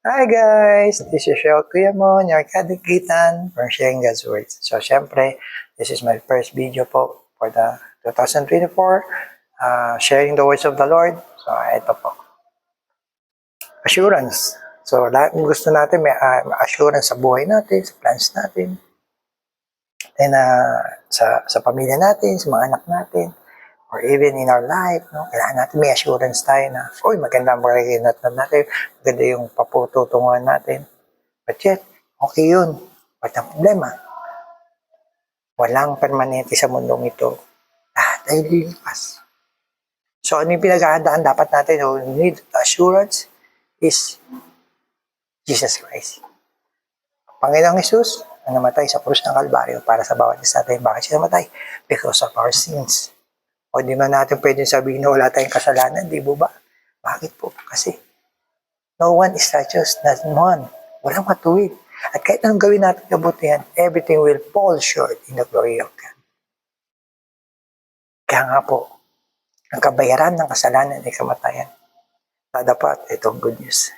Hi guys! This is your Kuya Mon, your kadikitan for sharing God's words. So, syempre, this is my first video po for the 2024, sharing the words of the Lord. So, ito po. Assurance. So, lahat ng gusto natin may assurance sa buhay natin, sa plans natin, and sa pamilya natin, sa mga anak natin, or even in our life, no? Kailangan natin may assurance tayo na, maganda ang pagkakinatnan natin, maganda yung papututungan natin. But yet, okay yun. But ang problema, walang permanente sa mundong ito. Lahat ay lilipas. So, ano yung pinaghahandaan dapat natin? So, we need assurance is Jesus Christ. Panginoong Jesus, na namatay sa krus ng Kalbaryo para sa bawat isa natin. Bakit siya namatay? Because of our sins. O di man natin pwedeng sabihin na wala tayong kasalanan, di ba? Bakit po? Kasi no one is righteous, not one. Walang matuwid. At kahit anong gawin natin kabutihan, everything will fall short in the glory of God. Kaya nga po, ang kabayaran ng kasalanan ay kamatayan. Tadapat, itong good news.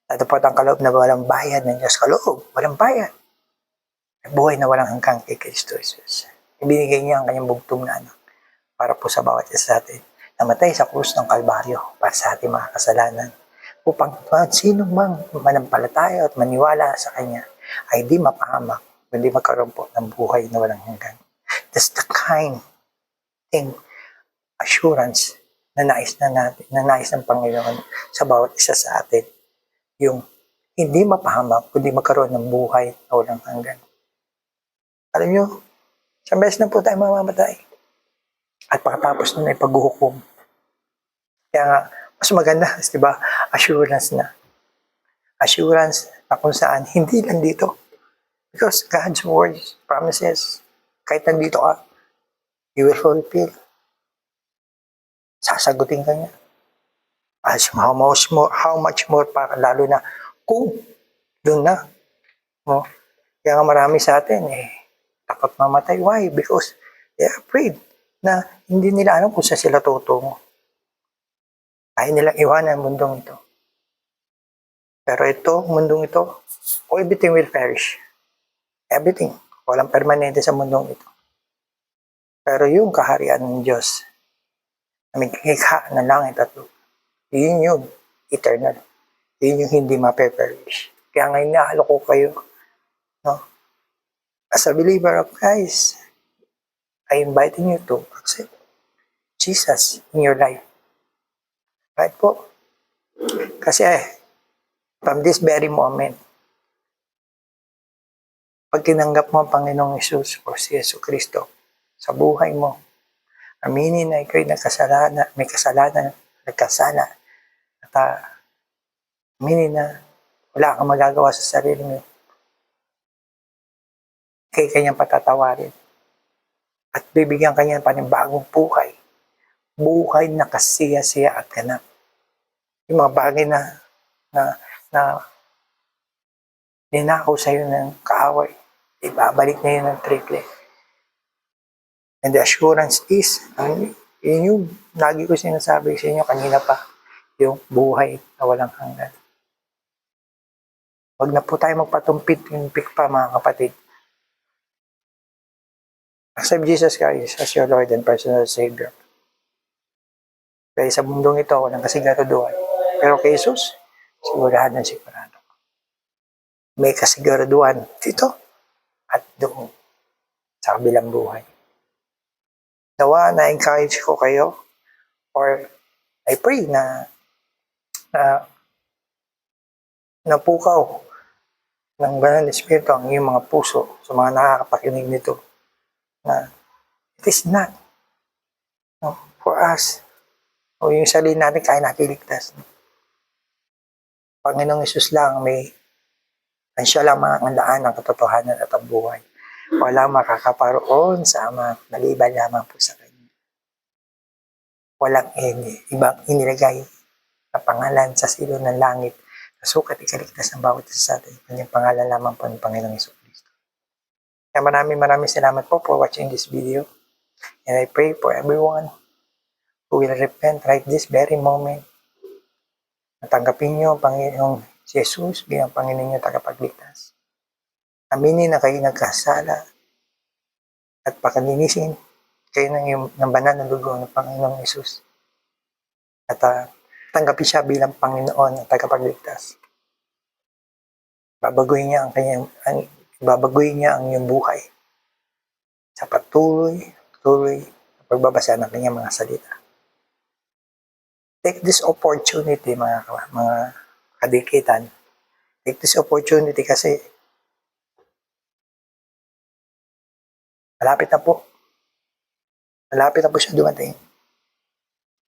Tadapat ang kaloob na walang bayad ng Diyos. Kaloob, walang bayad. Buhay na walang hanggang kay Kristo Jesus. Ibinigay niya ang kanyang bugtong na anak para po sa bawat isa sa atin. Namatay sa krus ng Kalbaryo para sa ating mga kasalanan. Upang sino mang manampalataya at maniwala sa Kanya ay di mapahamak, kundi magkaroon po ng buhay na walang hanggan. That's the kind thing, assurance na nais ng Panginoon sa bawat isa sa atin. Yung hindi mapahamak, kundi magkaroon ng buhay na walang hanggan. Alam nyo, isang beses na po tayo mamamatay. At pagkatapos nun ay paghuhukom. Kaya nga, mas maganda, di ba? Assurance na. Assurance na kung saan, hindi lang dito. Because God's words, promises, kahit nandito ka, you will fulfill. Sasagutin ka niya. As how much more pa, lalo na kung doon na. No? Kaya nga marami sa atin, takot mamatay. Why? Because they are afraid na hindi nila alam kung saan sila tutungo. Ayaw nilang iwanan ang mundong ito. Pero ito, mundong ito, everything will perish. Everything. Walang permanente sa mundong ito. Pero yung kaharian ng Diyos, na may kikha ng langit at lupa, yun yung eternal. Yun yung hindi mapeperish. Kaya ngayon naalok ko kayo, no? As a believer of Christ, I inviting you to accept Jesus in your life. Right po? Kasi from this very moment, pag tinanggap mo ang Panginoong Jesus o si Yesu Cristo sa buhay mo, aminin na ikaw'y may kasalanan, nagkasala, at aminin na wala kang magagawa sa sarili mo, kay kanyang patatawarin. At bibigyan kanya pa ng bagong buhay. Buhay na kasiya-siya at ganap. Yung mga bagay na ninakaw sa'yo ng kaaway, ibabalik na yun ng triple. And the assurance is, yun yung lagi ko sinasabi sa inyo kanina pa, yung buhay na walang hanggan. Huwag na po tayo magpatumpik pa mga kapatid. Accept Jesus Christ as your Lord and personal Savior. Kaya sa mundong ito, walang kasiguraduhan. Pero kay Jesus, sigurado. May kasiguraduhan dito at doon sa kabilang buhay. Nawa, na-encourage ko kayo or I pray na napukaw ng banal na Espiritu ang iyong mga puso sa mga nakakapakinig nito na it is not for us o yung sarili natin kaya natin iligtas. Panginoong Isus lang siya lang ang daan ng katotohanan at ang buhay. Walang makakaparoon sa Ama maliban lamang po sa Kanya. Walang ibang inilagay na pangalan sa silong ng langit na sukat ikaligtas ng bawat isa sa atin. Kanyang pangalan lamang po ng Panginoong Jesucristo. Kaya maraming salamat po for watching this video. And I pray for everyone who will repent right this very moment. Natanggapin niyo ang Panginoong si Jesus bilang Panginoon niyo tagapagligtas. Aminin na kayo nagkasala at pakalinisin kayo ng banal na dugo ng Panginoong Jesus. At tanggapin siya bilang Panginoon at tagapagligtas. Babaguhin niya ang iyong buhay sa patuloy na pagbabasa ng kanyang mga salita. Take this opportunity, mga kadikitan. Take this opportunity kasi malapit na po siya dumating.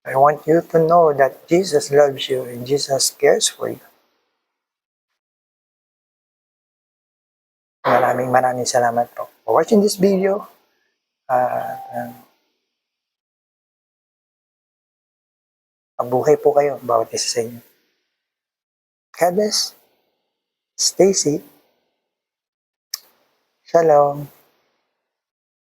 I want you to know that Jesus loves you and Jesus cares for you. Maraming salamat po for watching this video. Mabuhay po kayo, bawat isa sa inyo. God bless. Stay safe. Shalom.